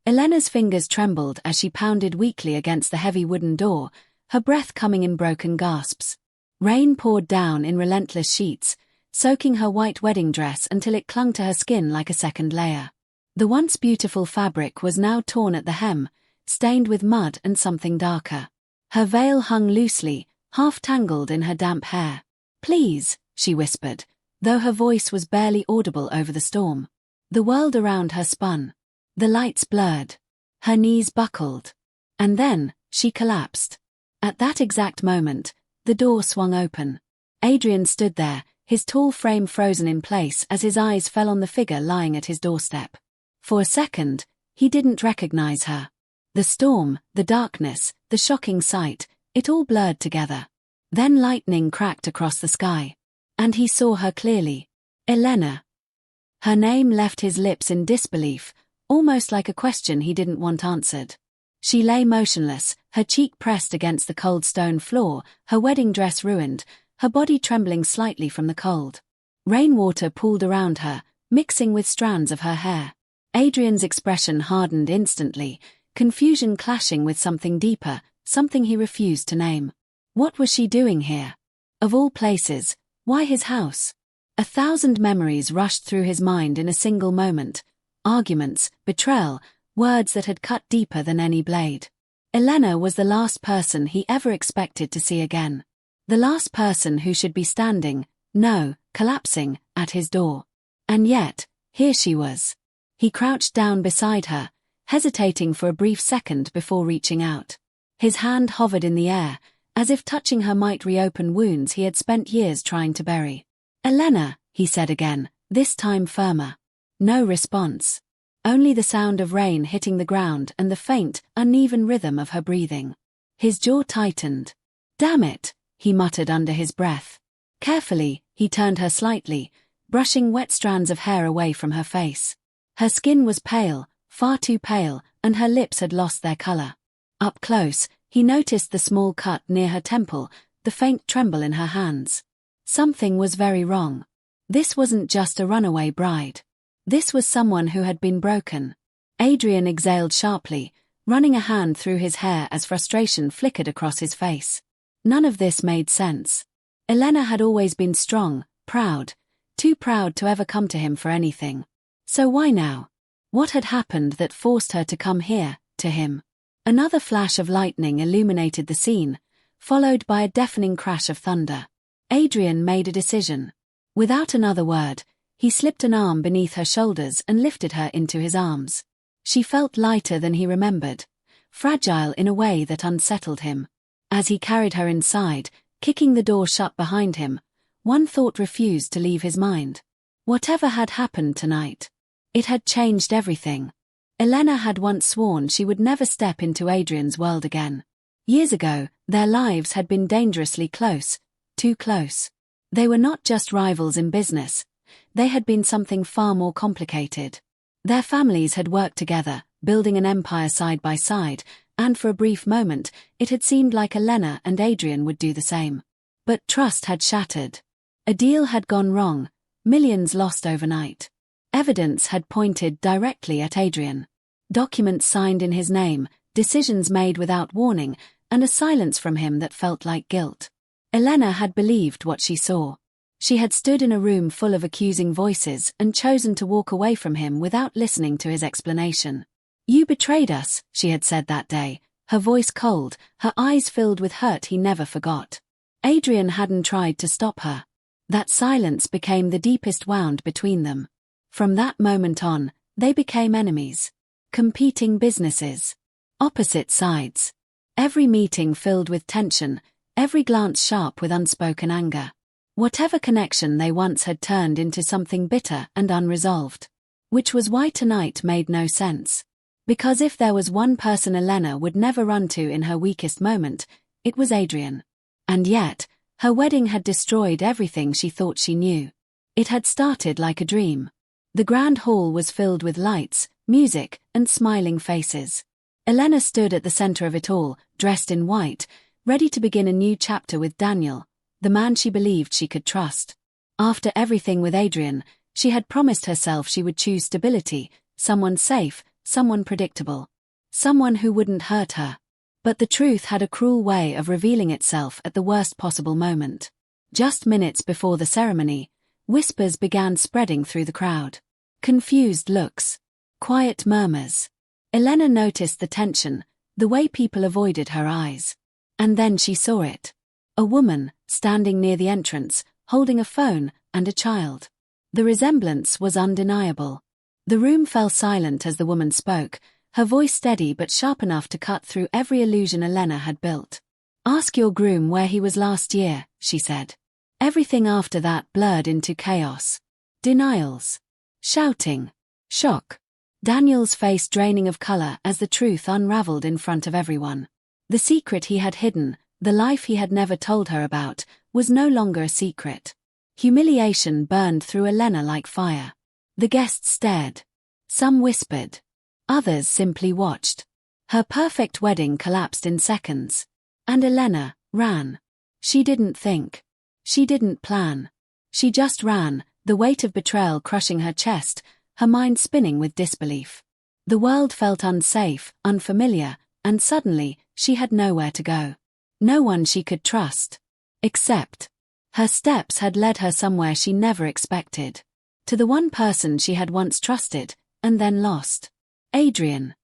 Elena's fingers trembled as she pounded weakly against the heavy wooden door, her breath coming in broken gasps. Rain poured down in relentless sheets, soaking her white wedding dress until it clung to her skin like a second layer. The once beautiful fabric was now torn at the hem, stained with mud and something darker. Her veil hung loosely, half tangled in her damp hair. "Please," she whispered, though her voice was barely audible over the storm. The world around her spun. The lights blurred. Her knees buckled. And then, she collapsed. At that exact moment, the door swung open. Adrian stood there, his tall frame frozen in place as his eyes fell on the figure lying at his doorstep. For a second, he didn't recognize her. The storm, the darkness, the shocking sight, it all blurred together. Then lightning cracked across the sky. And he saw her clearly. Elena. Her name left his lips in disbelief, almost like a question he didn't want answered. She lay motionless, her cheek pressed against the cold stone floor, her wedding dress ruined, her body trembling slightly from the cold. Rainwater pooled around her, mixing with strands of her hair. Adrian's expression hardened instantly, confusion clashing with something deeper, something he refused to name. What was she doing here? Of all places, why his house? 1,000 memories rushed through his mind in a single moment. Arguments, betrayal, words that had cut deeper than any blade. Elena was the last person he ever expected to see again. The last person who should be standing, no, collapsing, at his door. And yet, here she was. He crouched down beside her, hesitating for a brief second before reaching out. His hand hovered in the air, as if touching her might reopen wounds he had spent years trying to bury. "Elena," he said again, this time firmer. No response. Only the sound of rain hitting the ground and the faint, uneven rhythm of her breathing. His jaw tightened. "Damn it," he muttered under his breath. Carefully, he turned her slightly, brushing wet strands of hair away from her face. Her skin was pale, far too pale, and her lips had lost their color. Up close, he noticed the small cut near her temple, the faint tremble in her hands. Something was very wrong. This wasn't just a runaway bride. This was someone who had been broken. Adrian exhaled sharply, running a hand through his hair as frustration flickered across his face. None of this made sense. Elena had always been strong, proud, too proud to ever come to him for anything. So why now? What had happened that forced her to come here, to him? Another flash of lightning illuminated the scene, followed by a deafening crash of thunder. Adrian made a decision. Without another word, he slipped an arm beneath her shoulders and lifted her into his arms. She felt lighter than he remembered, fragile in a way that unsettled him. As he carried her inside, kicking the door shut behind him, one thought refused to leave his mind. Whatever had happened tonight, it had changed everything. Elena had once sworn she would never step into Adrian's world again. Years ago, their lives had been dangerously close, too close. They were not just rivals in business. They had been something far more complicated. Their families had worked together, building an empire side by side, and for a brief moment, it had seemed like Elena and Adrian would do the same. But trust had shattered. A deal had gone wrong, millions lost overnight. Evidence had pointed directly at Adrian. Documents signed in his name, decisions made without warning, and a silence from him that felt like guilt. Elena had believed what she saw. She had stood in a room full of accusing voices and chosen to walk away from him without listening to his explanation. "You betrayed us," she had said that day, her voice cold, her eyes filled with hurt he never forgot. Adrian hadn't tried to stop her. That silence became the deepest wound between them. From that moment on, they became enemies. Competing businesses. Opposite sides. Every meeting filled with tension, every glance sharp with unspoken anger. Whatever connection they once had turned into something bitter and unresolved. Which was why tonight made no sense. Because if there was one person Elena would never run to in her weakest moment, it was Adrian. And yet, her wedding had destroyed everything she thought she knew. It had started like a dream. The grand hall was filled with lights, music, and smiling faces. Elena stood at the center of it all, dressed in white, ready to begin a new chapter with Daniel, the man she believed she could trust. After everything with Adrian, she had promised herself she would choose stability, someone safe, someone predictable. Someone who wouldn't hurt her. But the truth had a cruel way of revealing itself at the worst possible moment. Just minutes before the ceremony, whispers began spreading through the crowd. Confused looks. Quiet murmurs. Elena noticed the tension, the way people avoided her eyes. And then she saw it. A woman, standing near the entrance, holding a phone and a child. The resemblance was undeniable. The room fell silent as the woman spoke, her voice steady but sharp enough to cut through every illusion Elena had built. "Ask your groom where he was last year," she said. Everything after that blurred into chaos. Denials. Shouting. Shock. Daniel's face draining of color as the truth unraveled in front of everyone. The secret he had hidden, the life he had never told her about, was no longer a secret. Humiliation burned through Elena like fire. The guests stared. Some whispered. Others simply watched. Her perfect wedding collapsed in seconds. And Elena ran. She didn't think. She didn't plan. She just ran, the weight of betrayal crushing her chest, her mind spinning with disbelief. The world felt unsafe, unfamiliar, and suddenly, she had nowhere to go. No one she could trust. Except. Her steps had led her somewhere she never expected. To the one person she had once trusted, and then lost. Adrian.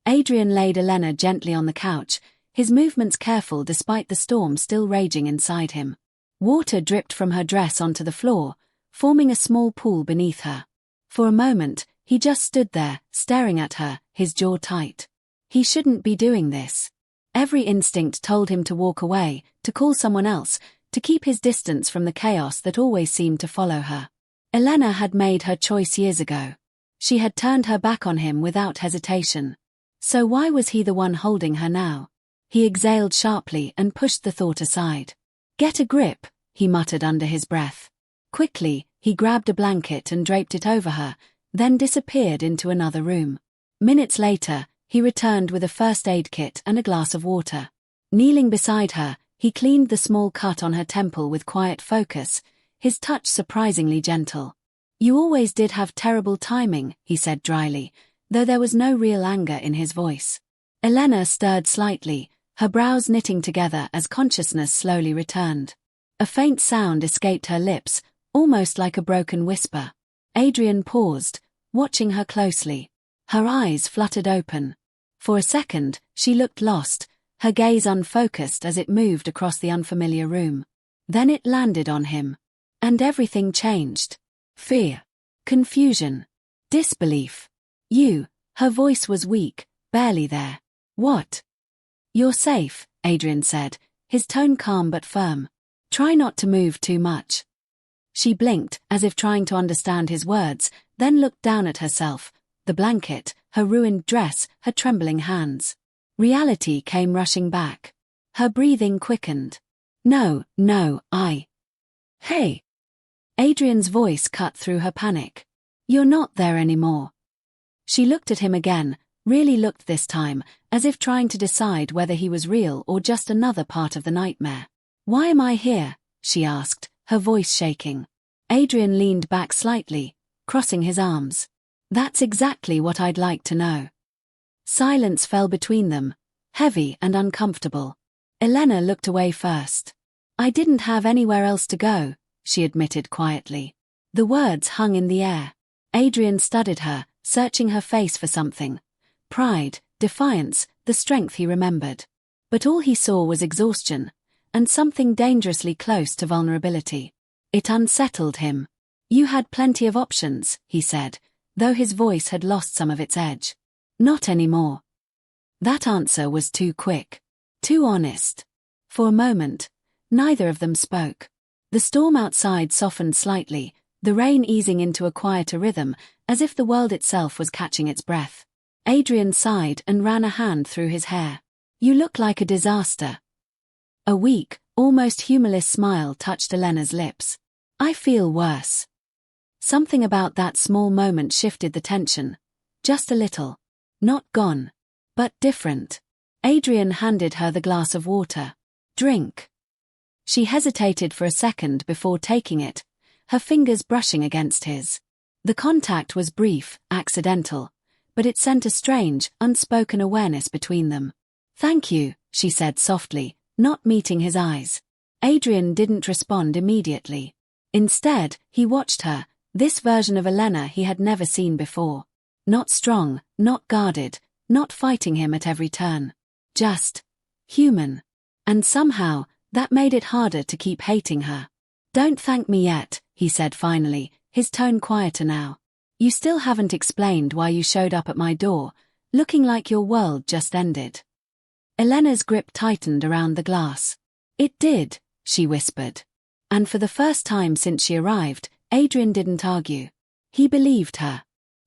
Adrian laid Elena gently on the couch, his movements careful despite the storm still raging inside him. Water dripped from her dress onto the floor, forming a small pool beneath her. For a moment, he just stood there, staring at her, his jaw tight. He shouldn't be doing this. Every instinct told him to walk away, to call someone else, to keep his distance from the chaos that always seemed to follow her. Elena had made her choice years ago. She had turned her back on him without hesitation. So why was he the one holding her now? He exhaled sharply and pushed the thought aside. "Get a grip," he muttered under his breath. Quickly, he grabbed a blanket and draped it over her, then disappeared into another room. Minutes later, he returned with a first aid kit and a glass of water. Kneeling beside her, he cleaned the small cut on her temple with quiet focus, his touch surprisingly gentle. "You always did have terrible timing," he said dryly, though there was no real anger in his voice. Elena stirred slightly, her brows knitting together as consciousness slowly returned. A faint sound escaped her lips, almost like a broken whisper. Adrian paused, watching her closely. Her eyes fluttered open. For a second, she looked lost, her gaze unfocused as it moved across the unfamiliar room. Then it landed on him. And everything changed. Fear. Confusion. Disbelief. Her voice was weak, barely there. "What?" "You're safe," Adrian said, his tone calm but firm. "Try not to move too much." She blinked, as if trying to understand his words, then looked down at herself, the blanket, her ruined dress, her trembling hands. Reality came rushing back. Her breathing quickened. No, Hey! Adrian's voice cut through her panic. "You're not there anymore." She looked at him again, really looked this time, as if trying to decide whether he was real or just another part of the nightmare. "Why am I here?" she asked, her voice shaking. Adrian leaned back slightly, crossing his arms. "That's exactly what I'd like to know." Silence fell between them, heavy and uncomfortable. Elena looked away first. "I didn't have anywhere else to go," she admitted quietly. The words hung in the air. Adrian studied her, searching her face for something. Pride, defiance, the strength he remembered. But all he saw was exhaustion, and something dangerously close to vulnerability. It unsettled him. "You had plenty of options," he said, though his voice had lost some of its edge. "Not anymore." That answer was too quick. Too honest. For a moment, neither of them spoke. The storm outside softened slightly, the rain easing into a quieter rhythm, as if the world itself was catching its breath. Adrian sighed and ran a hand through his hair. "You look like a disaster." A weak, almost humorless smile touched Elena's lips. "I feel worse." Something about that small moment shifted the tension. Just a little. Not gone. But different. Adrian handed her the glass of water. "Drink." She hesitated for a second before taking it, her fingers brushing against his. The contact was brief, accidental, but it sent a strange, unspoken awareness between them. "Thank you," she said softly, not meeting his eyes. Adrian didn't respond immediately. Instead, he watched her, this version of Elena he had never seen before. Not strong, not guarded, not fighting him at every turn. Just human. And somehow, that made it harder to keep hating her. "Don't thank me yet," he said finally, his tone quieter now. "You still haven't explained why you showed up at my door, looking like your world just ended." Elena's grip tightened around the glass. "It did," she whispered. And for the first time since she arrived, Adrian didn't argue. He believed her.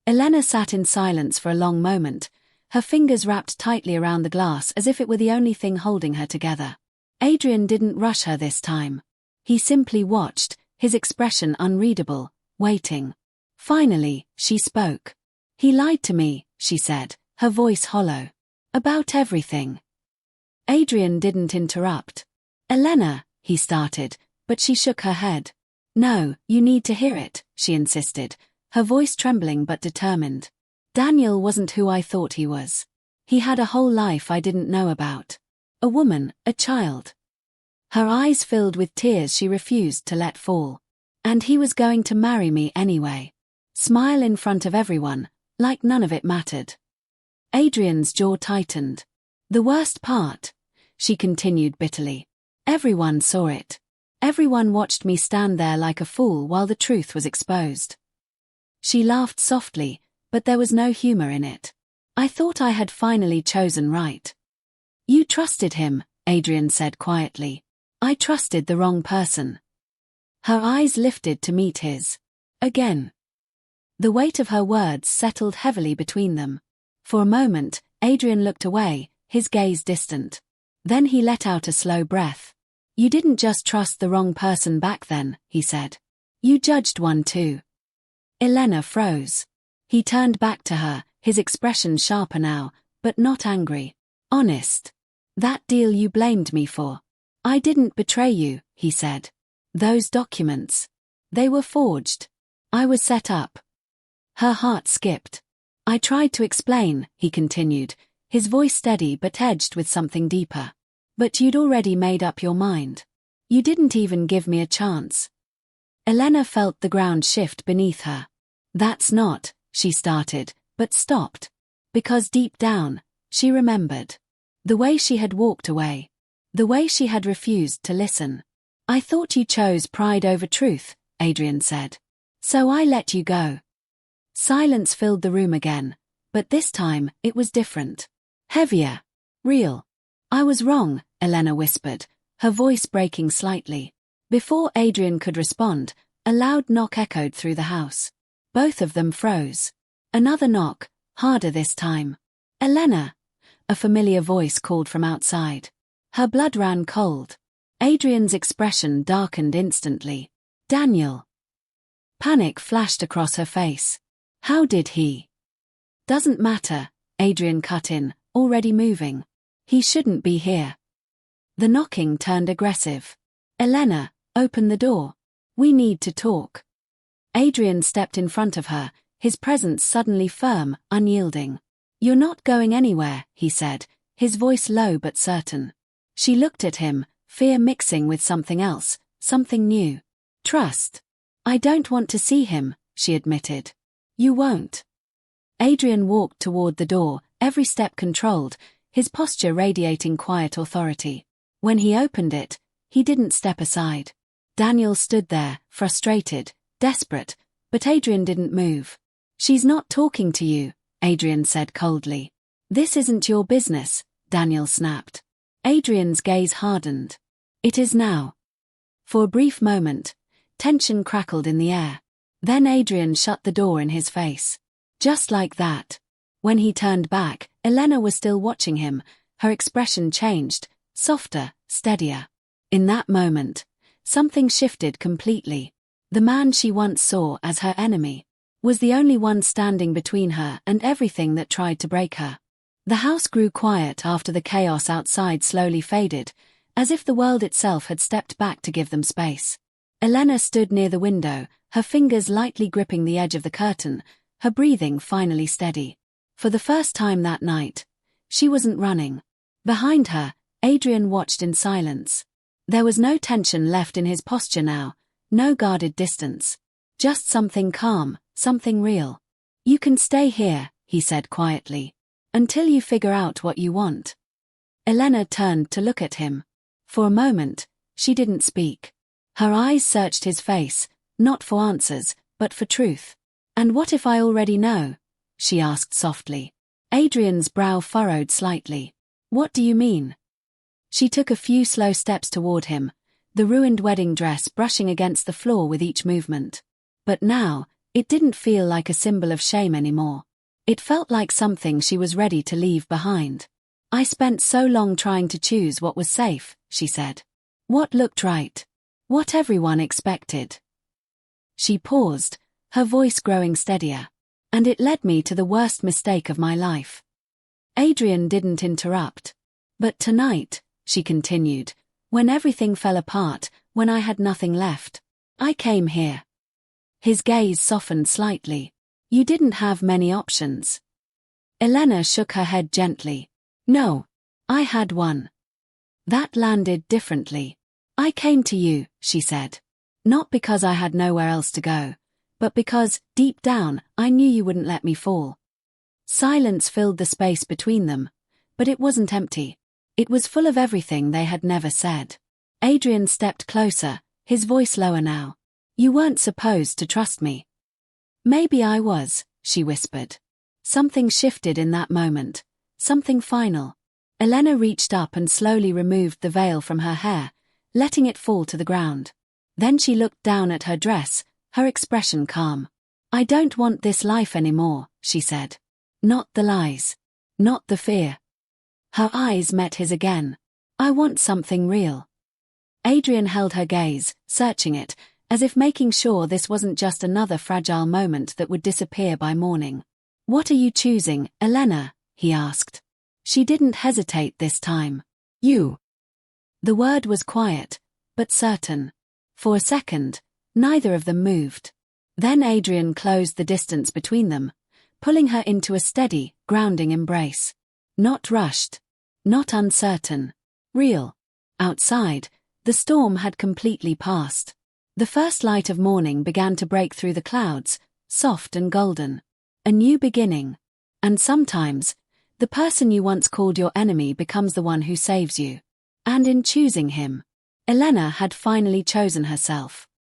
Elena sat in silence for a long moment, her fingers wrapped tightly around the glass as if it were the only thing holding her together. Adrian didn't rush her this time. He simply watched, his expression unreadable, waiting. Finally, she spoke. "He lied to me," she said, her voice hollow. "About everything." Adrian didn't interrupt. "Elena," he started, but she shook her head. "No, you need to hear it," she insisted, her voice trembling but determined. "Daniel wasn't who I thought he was. He had a whole life I didn't know about. A woman, a child." Her eyes filled with tears she refused to let fall. "And he was going to marry me anyway. Smile in front of everyone, like none of it mattered." Adrian's jaw tightened. "The worst part," she continued bitterly. "Everyone saw it. Everyone watched me stand there like a fool while the truth was exposed." She laughed softly, but there was no humor in it. "I thought I had finally chosen right." "You trusted him," Adrian said quietly. "I trusted the wrong person." Her eyes lifted to meet his. Again. The weight of her words settled heavily between them. For a moment, Adrian looked away, his gaze distant. Then he let out a slow breath. "You didn't just trust the wrong person back then," he said. "You judged one too." Elena froze. He turned back to her, his expression sharper now, but not angry. "Honest. That deal you blamed me for. I didn't betray you," he said. "Those documents. They were forged. I was set up." Her heart skipped. "I tried to explain," he continued, his voice steady but edged with something deeper. "But you'd already made up your mind. You didn't even give me a chance." Elena felt the ground shift beneath her. "That's not," she started, but stopped. Because deep down, she remembered. The way she had walked away. The way she had refused to listen. "I thought you chose pride over truth," Adrian said. "So I let you go." Silence filled the room again, but this time, it was different. Heavier. Real. "I was wrong," Elena whispered, her voice breaking slightly. Before Adrian could respond, a loud knock echoed through the house. Both of them froze. Another knock, harder this time. "Elena!" A familiar voice called from outside. Her blood ran cold. Adrian's expression darkened instantly. "Daniel." Panic flashed across her face. "How did he?" "Doesn't matter," Adrian cut in, already moving. "He shouldn't be here." The knocking turned aggressive. "Elena, open the door. We need to talk." Adrian stepped in front of her, his presence suddenly firm, unyielding. "You're not going anywhere," he said, his voice low but certain. She looked at him, fear mixing with something else, something new. "Trust." "I don't want to see him," she admitted. "You won't." Adrian walked toward the door, every step controlled, his posture radiating quiet authority. When he opened it, he didn't step aside. Daniel stood there, frustrated, desperate, but Adrian didn't move. "She's not talking to you," Adrian said coldly. "This isn't your business," Daniel snapped. Adrian's gaze hardened. "It is now." For a brief moment, tension crackled in the air. Then Adrian shut the door in his face. Just like that. When he turned back, Elena was still watching him, her expression changed, softer, steadier. In that moment, something shifted completely. The man she once saw as her enemy was the only one standing between her and everything that tried to break her. The house grew quiet after the chaos outside slowly faded, as if the world itself had stepped back to give them space. Elena stood near the window, her fingers lightly gripping the edge of the curtain, her breathing finally steady. For the first time that night, she wasn't running. Behind her, Adrian watched in silence. There was no tension left in his posture now, no guarded distance. Just something calm, something real. "You can stay here," he said quietly, "until you figure out what you want." Elena turned to look at him. For a moment, she didn't speak. Her eyes searched his face, not for answers, but for truth. "And what if I already know?" she asked softly. Adrian's brow furrowed slightly. "What do you mean?" She took a few slow steps toward him, the ruined wedding dress brushing against the floor with each movement. But now, it didn't feel like a symbol of shame anymore. It felt like something she was ready to leave behind. "I spent so long trying to choose what was safe," she said. "What looked right. What everyone expected." She paused, her voice growing steadier. "And it led me to the worst mistake of my life." Adrian didn't interrupt. "But tonight," she continued, "when everything fell apart, when I had nothing left, I came here." His gaze softened slightly. "You didn't have many options." Elena shook her head gently. "No. I had one." That landed differently. "I came to you," she said. "Not because I had nowhere else to go, but because, deep down, I knew you wouldn't let me fall." Silence filled the space between them, but it wasn't empty. It was full of everything they had never said. Adrian stepped closer, his voice lower now. "You weren't supposed to trust me." "Maybe I was," she whispered. Something shifted in that moment, something final. Elena reached up and slowly removed the veil from her hair, letting it fall to the ground. Then she looked down at her dress, her expression calm. "I don't want this life anymore," she said. "Not the lies. Not the fear." Her eyes met his again. "I want something real." Adrian held her gaze, searching it, as if making sure this wasn't just another fragile moment that would disappear by morning. "What are you choosing, Elena?" he asked. She didn't hesitate this time. "You." The word was quiet, but certain. For a second, neither of them moved. Then Adrian closed the distance between them, pulling her into a steady, grounding embrace. Not rushed. Not uncertain. Real. Outside, the storm had completely passed. The first light of morning began to break through the clouds, soft and golden. A new beginning. And sometimes, the person you once called your enemy becomes the one who saves you. And in choosing him, Elena had finally chosen herself.